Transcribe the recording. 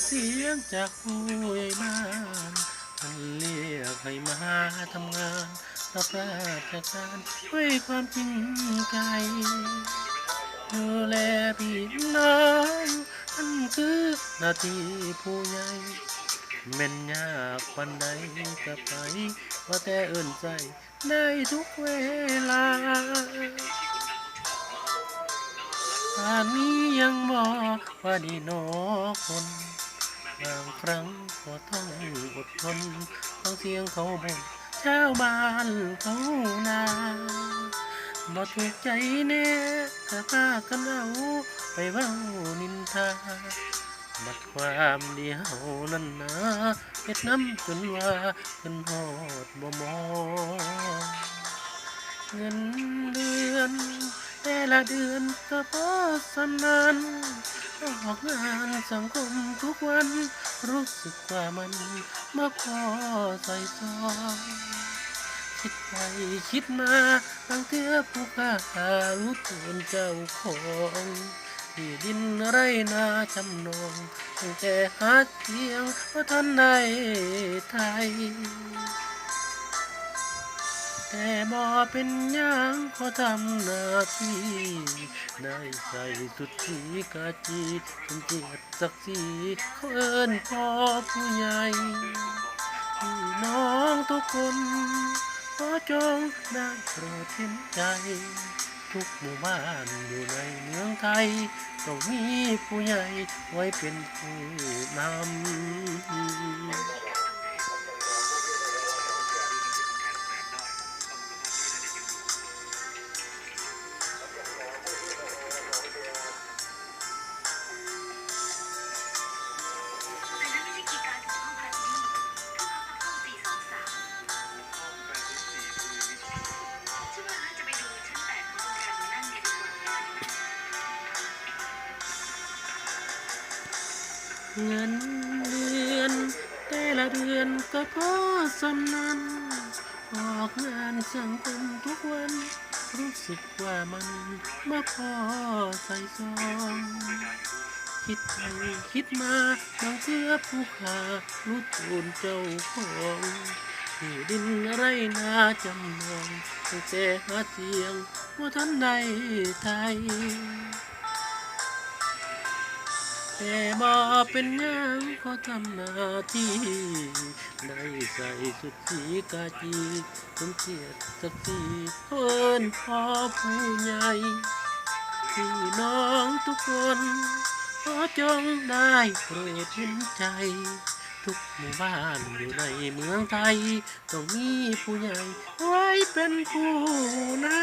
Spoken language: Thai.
เสียงจากผู้ใหญ่บ้านมันเรียกให้มาทำงานรับราชการด้วยความจริงใจดูแลพี่น้องนั่นคือหน้าที่ผู้ใหญ่แม่นยากปานใดก็ไปว่าแต่เอิ้นใจได้ทุกเวลาป่านนี้ยังบอกว่าดีนอคนบางครั้งก็ต้องอดทนฟังเสียงเขาบ่นชาวบ้านเขานาบ่ถูกใจแน่ก็พากันเอาไปเว้านินทาบัดความดีเฮานั้นนะเฮ็ดน้ำจนว่าเพิ่นฮอดบ่มองเงินเดือนแต่ละเดือนก็พอสำนั้นออกงานสังคมทุกวันรู้สึกว่ามันมาพอใส่ซองคิดไปคิดมาบางเทื่อผู้ค่ารู้ตนเจ้าของที่ดินไรนาจำนองตั้งแต่หาเสียงว่าท่านได้ไทยแต่บ่เป็นหยังขอทำหน้าที่ได้ใส่สุดสีกาจีเป็นเกียรติศักดิ์ศรีเขาเอิ้นพ่อผู้ใหญ่พี่น้องทุกคนขอจงได้โปรดเห็นใจทุกหมู่บ้านอยู่ในเมืองไทยต้องมีผู้ใหญ่ไว้เป็นผู้นำ แต่นั่นไม่ใช่คีย์การ์ดของห้องพักนี่พวกเขาพักห้อง423ฉันว่าจะไปดูชั้น8ของโรงแรมนั่นกันดีกว่าเงินเดือนแต่ละเดือนก็พอสำนั้นออกงานสังคมทุกวันรู้สึกว่ามันมาพอใส่ซองคิดไปคิดมาบางเทื่อผู้ค่ารู้ตูนเจ้าของที่ดินไรนาจำนองตั้งแต่หาเสียงว่าท่านใดไทย แต่บ่เป็นหยังขอทำหน้าที่ได้ใส่สุดสีกาจีสมเกียรติศักดิ์ศรีเพิ่นพ่อผู้ใหญ่พี่น้องทุกคนขอจงได้โปรดเห็นใจทุกหมู่บ้านอยู่ในเมืองไทยต้องมีผู้ใหญ่ไว้เป็นผู้นำ